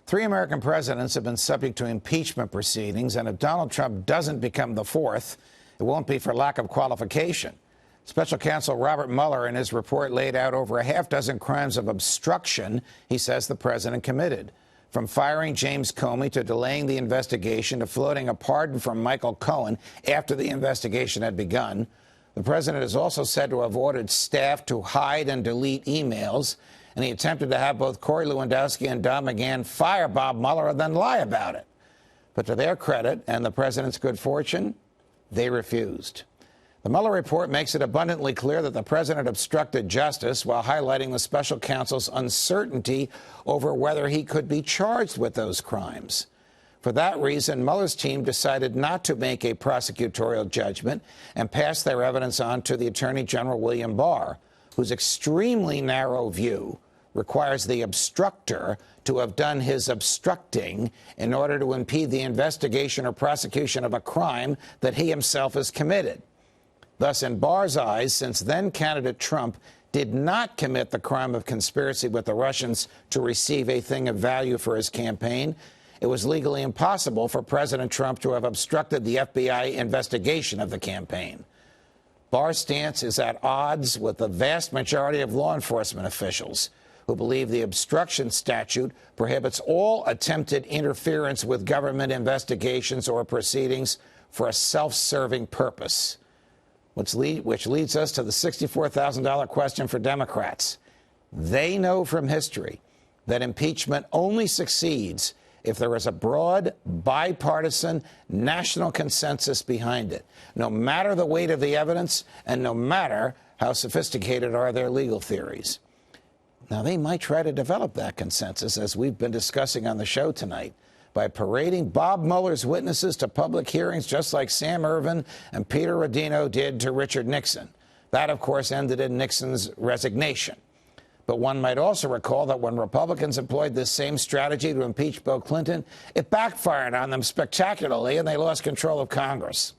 Three American presidents have been subject to impeachment proceedings, and if Donald Trump doesn't become the fourth, it won't be for lack of qualification. Special Counsel Robert Mueller in his report laid out over a half dozen crimes of obstruction he says the president committed. From firing James Comey to delaying the investigation to floating a pardon from Michael Cohen after the investigation had begun. The president is also said to have ordered staff to hide and delete emails, and he attempted to have both Corey Lewandowski and Don McGahn fire Bob Mueller and then lie about it. But to their credit and the president's good fortune, they refused. The Mueller report makes it abundantly clear that the president obstructed justice while highlighting the special counsel's uncertainty over whether he could be charged with those crimes. For that reason, Mueller's team decided not to make a prosecutorial judgment and pass their evidence on to the Attorney General William Barr, whose extremely narrow view requires the obstructor to have done his obstructing in order to impede the investigation or prosecution of a crime that he himself has committed. Thus, in Barr's eyes, since then-candidate Trump did not commit the crime of conspiracy with the Russians to receive a thing of value for his campaign, it was legally impossible for President Trump to have obstructed the FBI investigation of the campaign. Barr's stance is at odds with the vast majority of law enforcement officials who believe the obstruction statute prohibits all attempted interference with government investigations or proceedings for a self-serving purpose. Which leads us to the $64,000 question for Democrats. They know from history that impeachment only succeeds if there is a broad, bipartisan, national consensus behind it, no matter the weight of the evidence and no matter how sophisticated are their legal theories. Now, they might try to develop that consensus, as we've been discussing on the show tonight, by parading Bob Mueller's witnesses to public hearings just like Sam Ervin and Peter Rodino did to Richard Nixon. That, of course, ended in Nixon's resignation. But one might also recall that when Republicans employed this same strategy to impeach Bill Clinton, it backfired on them spectacularly and they lost control of Congress.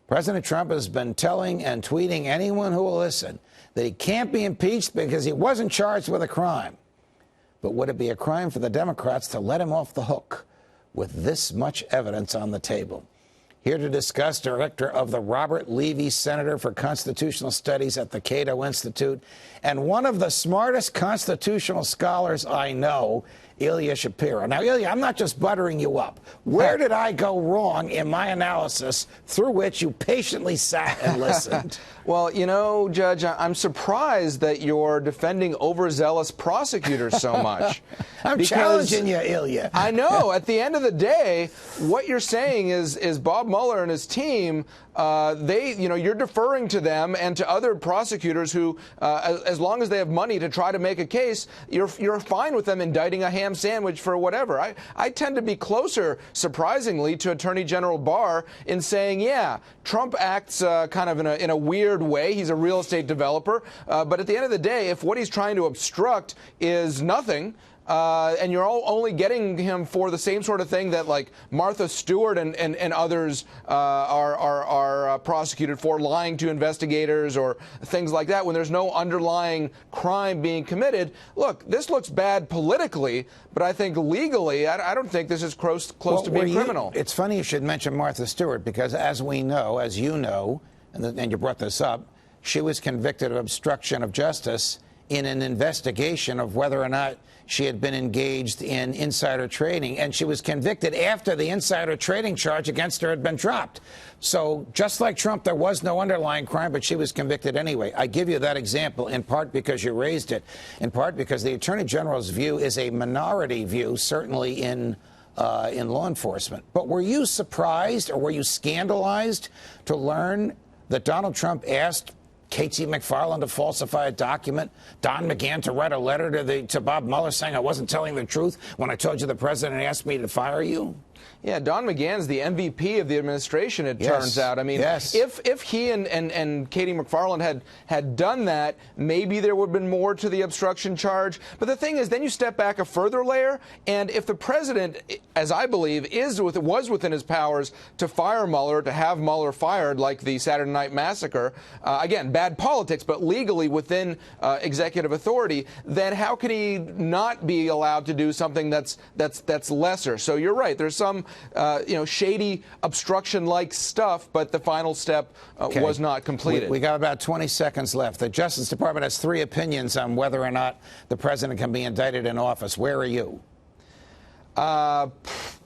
President Trump has been telling and tweeting anyone who will listen that he can't be impeached because he wasn't charged with a crime. But would it be a crime for the Democrats to let him off the hook with this much evidence on the table? Here to discuss, director of the Robert Levy Center for Constitutional Studies at the Cato Institute, and one of the smartest constitutional scholars I know, Ilya Shapiro. Now, Ilya, I'm not just buttering you up. Where did I go wrong in my analysis through which you patiently sat and listened? Well, you know, Judge, I'm surprised that you're defending overzealous prosecutors so much. I'm challenging you, Ilya. I know. At the end of the day, what you're saying is Bob Mueller and his team, you're deferring to them and to other prosecutors who, as long as they have money to try to make a case, you're fine with them indicting a ham sandwich for whatever. I tend to be closer, surprisingly, to Attorney General Barr in saying, yeah, Trump acts kind of in a weird way. He's a real estate developer. But at the end of the day, if what he's trying to obstruct is nothing, and you're only getting him for the same sort of thing that, like, Martha Stewart and others are prosecuted for, lying to investigators or things like that, when there's no underlying crime being committed. Look, this looks bad politically, but I think legally, I don't think this is close to being criminal. It's funny you should mention Martha Stewart, because as we know, as you know, and you brought this up, she was convicted of obstruction of justice in an investigation of whether or not she had been engaged in insider trading, and she was convicted after the insider trading charge against her had been dropped. So just like Trump, there was no underlying crime, but she was convicted anyway. I give you that example in part because you raised it, in part because the Attorney General's view is a minority view, certainly in law enforcement. But were you surprised or were you scandalized to learn that Donald Trump asked K.T. McFarland to falsify a document, Don McGahn to write a letter to Bob Mueller saying I wasn't telling the truth when I told you the president asked me to fire you? Yeah, Don McGahn's the MVP of the administration, it Yes. turns out. I mean, Yes. if he and Katie McFarland had done that, maybe there would have been more to the obstruction charge. But the thing is, then you step back a further layer, and if the president, as I believe, was within his powers to fire Mueller, to have Mueller fired, like the Saturday Night Massacre, again, bad politics, but legally within executive authority, then how can he not be allowed to do something that's lesser? So you're right. There's some shady obstruction-like stuff, but the final step was not completed. We got about 20 seconds left. The Justice Department has 3 opinions on whether or not the president can be indicted in office. Where are you?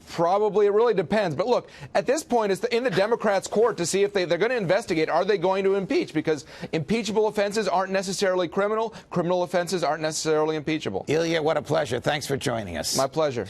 Probably. It really depends. But look, at this point, it's in the Democrats' court to see if they're going to investigate. Are they going to impeach? Because impeachable offenses aren't necessarily criminal. Criminal offenses aren't necessarily impeachable. Ilya, what a pleasure. Thanks for joining us. My pleasure.